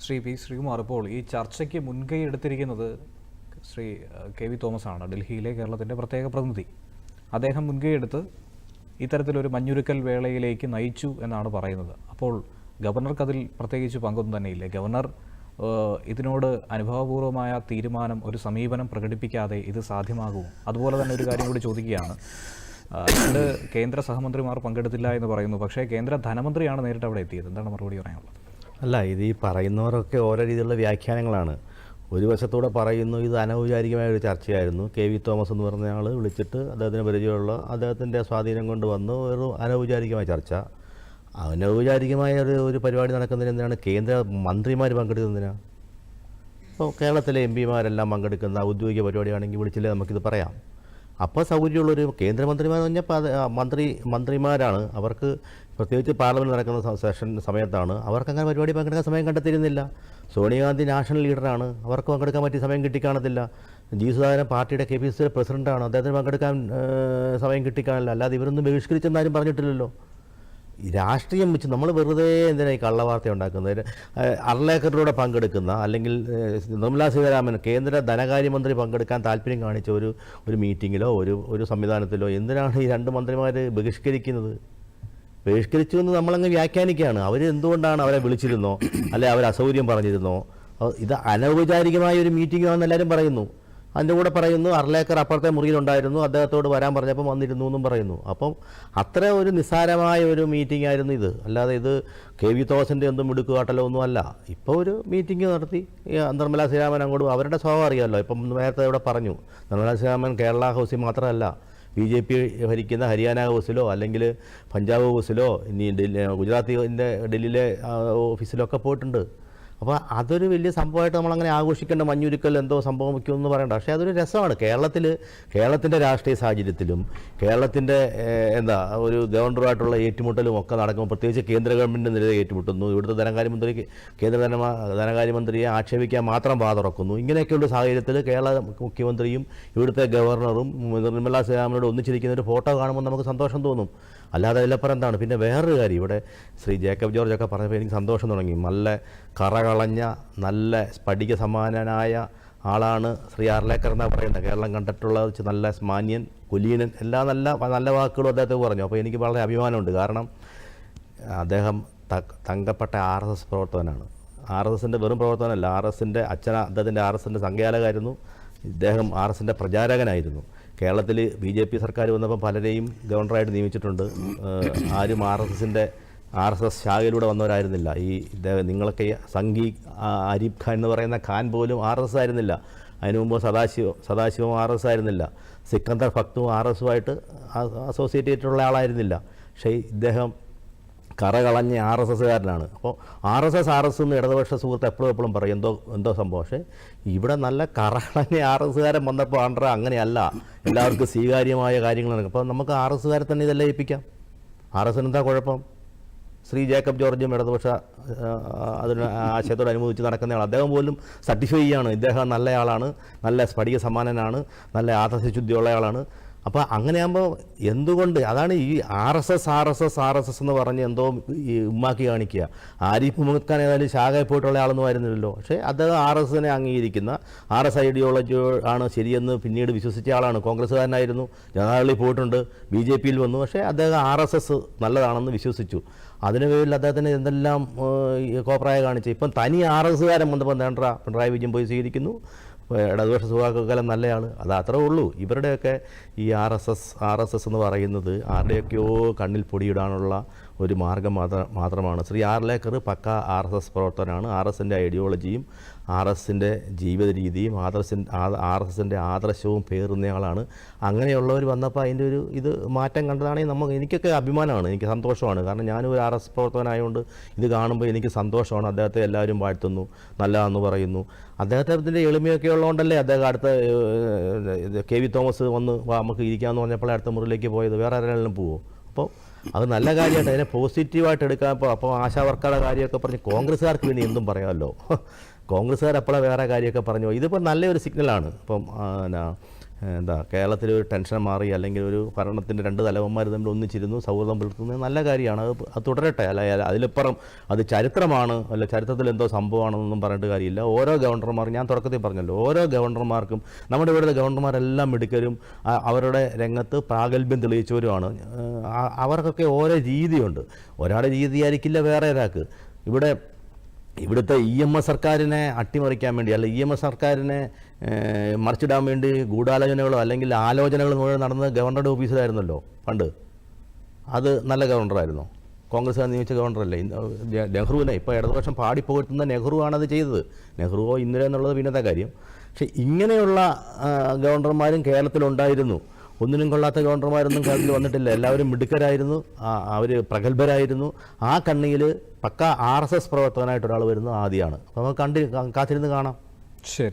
Shri P Sreekumar, ഇപ്പോൾ ഈ ചർച്ചയ്ക്ക് മുൻകൈ എടുത്തിരിക്കുന്നത് ശ്രീ കെ വി തോമസ് ആണ്, ഡൽഹിയിലെ കേരളത്തിൻ്റെ പ്രത്യേക പ്രതിനിധി. അദ്ദേഹം മുൻകൈ എടുത്ത് ഇത്തരത്തിലൊരു മഞ്ഞുരുക്കൽ വേളയിലേക്ക് നയിച്ചു എന്നാണ് പറയുന്നത്. അപ്പോൾ ഗവർണർക്ക് അതിൽ പ്രത്യേകിച്ച് പങ്കൊന്നും തന്നെയില്ലേ? ഗവർണർ ഇതിനോട് അനുഭവപൂർവമായ തീരുമാനം, ഒരു സമീപനം പ്രകടിപ്പിക്കാതെ ഇത് സാധ്യമാകുമോ? അതുപോലെ തന്നെ ഒരു കാര്യം കൂടി ചോദിക്കുകയാണ്. രണ്ട് കേന്ദ്ര സഹമന്ത്രിമാർ പങ്കെടുത്തില്ല എന്ന് പറയുന്നു, പക്ഷേ കേന്ദ്ര ധനമന്ത്രിയാണ് നേരിട്ട് അവിടെ എത്തിയത്. എന്താണ് മറുപടി പറയാനുള്ളത്? അല്ല, ഇത് ഈ പറയുന്നവരൊക്കെ ഓരോ രീതിയിലുള്ള വ്യാഖ്യാനങ്ങളാണ്. ഒരു വശത്തൂടെ പറയുന്നു ഇത് അനൗപചാരികമായ ഒരു ചർച്ചയായിരുന്നു, കെ വി തോമസ് എന്ന് പറഞ്ഞ ആൾ വിളിച്ചിട്ട് അദ്ദേഹത്തിന് പരിചയമുള്ള അദ്ദേഹത്തിൻ്റെ സ്വാധീനം കൊണ്ട് വന്ന് ഒരു അനൗപചാരികമായ ചർച്ച. അനൗപചാരികമായ ഒരു പരിപാടി നടക്കുന്നതിന് എന്തിനാണ് കേന്ദ്ര മന്ത്രിമാർ പങ്കെടുക്കുന്നതിനാണ്? ഇപ്പോൾ കേരളത്തിലെ എം പിമാരെല്ലാം പങ്കെടുക്കുന്ന ഔദ്യോഗിക പരിപാടിയാണെങ്കിൽ വിളിച്ചില്ലേ നമുക്കിത് പറയാം. അപ്പോൾ സൗകര്യമുള്ളൊരു കേന്ദ്രമന്ത്രിമാരെന്ന് പറഞ്ഞാൽ മന്ത്രിമാരാണ്. അവർക്ക് പ്രത്യേകിച്ച് പാർലമെൻറ്റ് നടക്കുന്ന സെഷൻ സമയത്താണ് അവർക്കങ്ങനെ പരിപാടി പങ്കെടുക്കാൻ സമയം കണ്ടെത്തിയിരുന്നില്ല. സോണിയാഗാന്ധി നാഷണൽ ലീഡറാണ്, അവർക്ക് പങ്കെടുക്കാൻ പറ്റിയ സമയം കിട്ടിക്കാണത്തില്ല. ജി സുധാകരൻ പാർട്ടിയുടെ KPCC പ്രസിഡൻ്റാണ്, അദ്ദേഹത്തിന് പങ്കെടുക്കാൻ സമയം കിട്ടിക്കാണില്ല. അല്ലാതെ ഇവരൊന്നും ബഹിഷ്കരിച്ചെന്നാരും പറഞ്ഞിട്ടില്ലല്ലോ. രാഷ്ട്രീയം വെച്ച് നമ്മൾ വെറുതെ എന്തിനാണ് ഈ കള്ളവാർത്ത ഉണ്ടാക്കുന്നത്? അർലേക്കറിലൂടെ പങ്കെടുക്കുന്ന, അല്ലെങ്കിൽ നിർമ്മലാ സീതാരാമൻ കേന്ദ്ര ധനകാര്യമന്ത്രി പങ്കെടുക്കാൻ താല്പര്യം കാണിച്ച ഒരു മീറ്റിങ്ങിലോ ഒരു സംവിധാനത്തിലോ എന്തിനാണ് ഈ രണ്ട് മന്ത്രിമാർ ബഹിഷ്കരിക്കുന്നത്? ബഹിഷ്കരിച്ചു എന്ന് നമ്മളങ്ങ് വ്യാഖ്യാനിക്കുകയാണ്. അവർ എന്തുകൊണ്ടാണ് അവരെ വിളിച്ചിരുന്നോ, അല്ലെ അവർ അസൗകര്യം പറഞ്ഞിരുന്നോ? ഇത് അനൗപചാരികമായ ഒരു മീറ്റിംഗ് ആണെന്ന് എല്ലാവരും പറയുന്നു. അതിൻ്റെ കൂടെ പറയുന്നു അർലേക്കർ അപ്പുറത്തെ മുറിയിലുണ്ടായിരുന്നു, അദ്ദേഹത്തോട് വരാൻ പറഞ്ഞപ്പോൾ വന്നിരുന്നു എന്നും പറയുന്നു. അപ്പം അത്ര ഒരു നിസ്സാരമായ ഒരു മീറ്റിംഗ് ആയിരുന്നു ഇത്. അല്ലാതെ ഇത് കെ വി തോമസിൻ്റെ ഒന്നും മിടുക്കുകാട്ടലോ ഒന്നും അല്ല. ഇപ്പോൾ ഒരു മീറ്റിംഗ് നടത്തി നിർമ്മലാ സീതാരാമൻ അങ്ങോട്ട്, അവരുടെ സ്വഭാവം അറിയാമല്ലോ. ഇപ്പം നേരത്തെ ഇവിടെ പറഞ്ഞു, നിർമ്മലാ സീതാരാമൻ കേരള ഹൗസിൽ മാത്രമല്ല, BJP ഭരിക്കുന്ന ഹരിയാന ഹൗസിലോ അല്ലെങ്കിൽ പഞ്ചാബ് ഹൗസിലോ ഇനി ഗുജറാത്തിൻ്റെ ഡൽഹിയിലെ ഓഫീസിലൊക്കെ പോയിട്ടുണ്ട്. അപ്പോൾ അതൊരു വലിയ സംഭവമായിട്ട് നമ്മളങ്ങനെ ആഘോഷിക്കേണ്ട, മഞ്ഞുരുക്കൽ എന്തോ സംഭവിക്കുമെന്ന് പറയണ്ട. പക്ഷേ അതൊരു രസമാണ്. കേരളത്തിൻ്റെ രാഷ്ട്രീയ സാഹചര്യത്തിലും കേരളത്തിൻ്റെ ഒരു ഗവർണറുമായിട്ടുള്ള ഏറ്റുമുട്ടലും ഒക്കെ നടക്കുമ്പോൾ, പ്രത്യേകിച്ച് കേന്ദ്ര ഗവൺമെൻറ് നിരയെ ഏറ്റുമുട്ടുന്നു, ഇവിടുത്തെ കേന്ദ്ര ധനകാര്യമന്ത്രിയെ ആക്ഷേപിക്കാൻ മാത്രം തുറക്കുന്നു. ഇങ്ങനെയൊക്കെയുള്ള സാഹചര്യത്തിൽ കേരള മുഖ്യമന്ത്രിയും ഇവിടുത്തെ ഗവർണറും നിർമ്മലാ സീതാരാമനോട് ഒന്നിച്ചിരിക്കുന്ന ഒരു ഫോട്ടോ കാണുമ്പോൾ നമുക്ക് സന്തോഷം തോന്നും. അല്ലാതെ അതിലപ്പുറം എന്താണ്? പിന്നെ വേറൊരു കാര്യം, ഇവിടെ ശ്രീ ജേക്കബ് ജോർജൊക്കെ പറഞ്ഞപ്പോൾ എനിക്ക് സന്തോഷം തുടങ്ങി. നല്ല കറകളഞ്ഞ, നല്ല സ്ഫടിക സമാനനായ ആളാണ് ശ്രീ അർലേക്കർ എന്നാണ് പറയുന്നത്. കേരളം കണ്ടിട്ടുള്ള വെച്ച് നല്ല മാന്യൻ, കുലീനൻ, എല്ലാ നല്ല വാക്കുകളും അദ്ദേഹത്തെ പറഞ്ഞു. അപ്പോൾ എനിക്ക് വളരെ അഭിമാനമുണ്ട്. കാരണം അദ്ദേഹം തങ്കപ്പെട്ട RSS പ്രവർത്തകനാണ്. RSSൻ്റെ വെറും പ്രവർത്തനമല്ല, RSSൻ്റെ അദ്ദേഹത്തിൻ്റെ RSSൻ്റെ സംഘാടകനായിരുന്നു. ഇദ്ദേഹം RSSൻ്റെ പ്രചാരകനായിരുന്നു. കേരളത്തിൽ BJP സർക്കാർ വന്നപ്പോൾ പലരെയും ഗവർണറായിട്ട് നിയമിച്ചിട്ടുണ്ട്. ആരും RSS ശാഖയിലൂടെ വന്നവരായിരുന്നില്ല. നിങ്ങളൊക്കെ സംഘി അരീബ് ഖാൻ എന്ന് പറയുന്ന ഖാൻ പോലും RSS ആയിരുന്നില്ല. അതിനു മുമ്പ് സദാശിവം RSS ആയിരുന്നില്ല. സിക്കന്ദർ ഭക്തും RSSുമായിട്ട് അസോസിയേറ്റ് ചെയ്തിട്ടുള്ള ആളായിരുന്നില്ല. പക്ഷേ ഇദ്ദേഹം കറകളഞ്ഞ RSSകാരനാണ്. അപ്പോൾ RSS എന്ന് ഇടതുപക്ഷ സുഹൃത്ത് എപ്പോഴും പറയും എന്തോ സംഭവം. പക്ഷേ ഇവിടെ നല്ല കറകളഞ്ഞ RSSകാരൻ വന്നപ്പോൾ അങ്ങനെയല്ല, എല്ലാവർക്കും സ്വീകാര്യമായ കാര്യങ്ങളാണ്. അപ്പോൾ നമുക്ക് RSSകാരെ തന്നെ ഇതെല്ലാം ഏൽപ്പിക്കാം. RSSന് എന്താ കുഴപ്പം? ശ്രീ ജേക്കബ് ജോർജും ഇടതുപക്ഷ അതിന് ആശയത്തോട് അനുമോദിച്ച് നടക്കുന്നയാൾ. അദ്ദേഹം പോലും സർട്ടിഫൈ ചെയ്യാണ് ഇദ്ദേഹം നല്ലയാളാണ്, നല്ല സ്ഫടിക സമാനനാണ്, നല്ല ആദർശശുദ്ധിയുള്ള ആളാണ്. അപ്പോൾ അങ്ങനെയാകുമ്പോൾ എന്തുകൊണ്ട് അതാണ് ഈ RSS എന്ന് പറഞ്ഞ് എന്തോ ഈ ഉമ്മാക്കി കാണിക്കുക. ആരിഫ് മുഹമ്മദ് ഖാൻ ഏതായാലും ശാഖയിൽ പോയിട്ടുള്ള ആളൊന്നും ആയിരുന്നില്ലല്ലോ. പക്ഷേ അദ്ദേഹം RSSനെ അംഗീകരിക്കുന്ന, RS ഐഡിയോളജി ആണ് ശരിയെന്ന് പിന്നീട് വിശ്വസിച്ച ആളാണ്. കോൺഗ്രസ്സുകാരനായിരുന്നു, ജനതാദളിൽ പോയിട്ടുണ്ട്, BJPയിൽ വന്നു. പക്ഷേ അദ്ദേഹം RSS നല്ലതാണെന്ന് വിശ്വസിച്ചു. അതിന് പേരിൽ അദ്ദേഹത്തിന് എന്തെല്ലാം കോപ്രായ കാണിച്ചു. ഇപ്പം തനി RSSകാരൻ വന്നപ്പോൾ നേണ്ട പിണറായി വിജയൻ പോയി സ്വീകരിക്കുന്നു. ഇടതുപക്ഷ സുഖാക്കാലം നല്ലയാൾ, അത് അത്രേ ഉള്ളൂ. ഇവരുടെയൊക്കെ ഈ RSS എന്ന് പറയുന്നത് ആരുടെയൊക്കെയോ കണ്ണിൽ പൊടിയിടാനുള്ള ഒരു മാർഗം മാത്രമാണ്. ശ്രീ അർലേക്കർ പക്ക RSS പ്രവർത്തകനാണ്. RSSൻ്റെ ഐഡിയോളജിയും RSSൻ്റെ ജീവിത രീതിയും RSSൻ്റെ ആദർശവും പേറുന്നയാളാണ്. അങ്ങനെയുള്ളവർ വന്നപ്പോൾ അതിൻ്റെ ഇത് മാറ്റം കണ്ടതാണെങ്കിൽ എനിക്കൊക്കെ അഭിമാനമാണ്, എനിക്ക് സന്തോഷമാണ്. കാരണം ഞാനും ഒരു RSS പ്രവർത്തകനായതുകൊണ്ട് ഇത് കാണുമ്പോൾ എനിക്ക് സന്തോഷമാണ്. അദ്ദേഹത്തെ എല്ലാവരും വാഴ്ത്തുന്നു, നല്ലതാണെന്ന് പറയുന്നു. അദ്ദേഹത്തിൻ്റെ എളിമയൊക്കെ ഉള്ളതുകൊണ്ടല്ലേ അദ്ദേഹം അടുത്ത കെ വി തോമസ് വന്ന് നമുക്ക് ഇരിക്കാമെന്ന് പറഞ്ഞപ്പോൾ അടുത്ത മുറിയിലേക്ക് പോയത്. വേറെ ആരെങ്കിലും പോവോ? അപ്പോൾ അത് നല്ല കാര്യമായിട്ട് അതിനെ പോസിറ്റീവായിട്ട് എടുക്കാൻ. അപ്പോൾ ആശാവർക്കറുടെ കാര്യമൊക്കെ പറഞ്ഞ് കോൺഗ്രസ്സുകാർക്ക് വേണ്ടി എന്തും പറയാമല്ലോ. കോൺഗ്രസ്സുകാർ അപ്പോഴേ വേറെ കാര്യമൊക്കെ പറഞ്ഞു. ഇതിപ്പോൾ നല്ലൊരു സിഗ്നലാണ്. ഇപ്പം കേരളത്തിൽ ഒരു ടെൻഷൻ മാറി, അല്ലെങ്കിൽ ഒരു ഭരണത്തിൻ്റെ രണ്ട് തലവന്മാർ തമ്മിൽ ഒന്നിച്ചിരുന്നു സൗഹൃദം പുലർത്തുന്നത് നല്ല കാര്യമാണ്. അത് തുടരട്ടെ. അല്ല അതിലിപ്പുറം അത് ചരിത്രമാണ്, അല്ല ചരിത്രത്തിൽ എന്തോ സംഭവമാണെന്നൊന്നും പറഞ്ഞിട്ട് കാര്യമില്ല. ഓരോ ഗവർണർമാർ, ഞാൻ തുടക്കത്തിൽ പറഞ്ഞല്ലോ, ഓരോ ഗവർണർമാർക്കും നമ്മുടെ ഇവിടുത്തെ ഗവർണർമാരെല്ലാം മിടുക്കരും അവരുടെ രംഗത്ത് പ്രാഗൽഭ്യം തെളിയിച്ചവരുമാണ്. അവർക്കൊക്കെ ഓരോ രീതിയുണ്ട്. ഒരാളുടെ രീതിയായിരിക്കില്ല വേറെ ഒരാൾക്ക്. ഇവിടുത്തെ EMS സർക്കാരിനെ അട്ടിമറിക്കാൻ വേണ്ടി, അല്ല EMS സർക്കാരിനെ മറിച്ചിടാൻ വേണ്ടി ഗൂഢാലോചനകളോ അല്ലെങ്കിൽ ആലോചനകളോ മുഴുവൻ നടന്നത് ഗവർണറുടെ ഓഫീസിലായിരുന്നല്ലോ പണ്ട്. അത് നല്ല ഗവർണറായിരുന്നു, കോൺഗ്രസ് നിയമിച്ച ഗവർണറല്ലേ. നെഹ്റുവിനെ ഇപ്പോൾ ഇടതുപക്ഷം പാടിപ്പോയിട്ടുന്ന നെഹ്റു ആണത് ചെയ്തത്. നെഹ്റുവോ ഇന്ദിര എന്നുള്ളത് പിന്നത്തെ കാര്യം. പക്ഷേ ഇങ്ങനെയുള്ള ഗവർണർമാരും കേരളത്തിലുണ്ടായിരുന്നു. ഒന്നിനും കൊള്ളാത്ത ഗവർണർമാരൊന്നും കേരളത്തിൽ വന്നിട്ടില്ല. എല്ലാവരും മിടുക്കരായിരുന്നു, അവർ പ്രഗത്ഭരായിരുന്നു. ആ കണ്ണിയിൽ പക്ക RSS പ്രവർത്തകനായിട്ട് ഒരാൾ വരുന്നത് ആദ്യമാണ്. അപ്പോൾ നമുക്ക് കാത്തിരുന്ന് കാണാം. ശരി.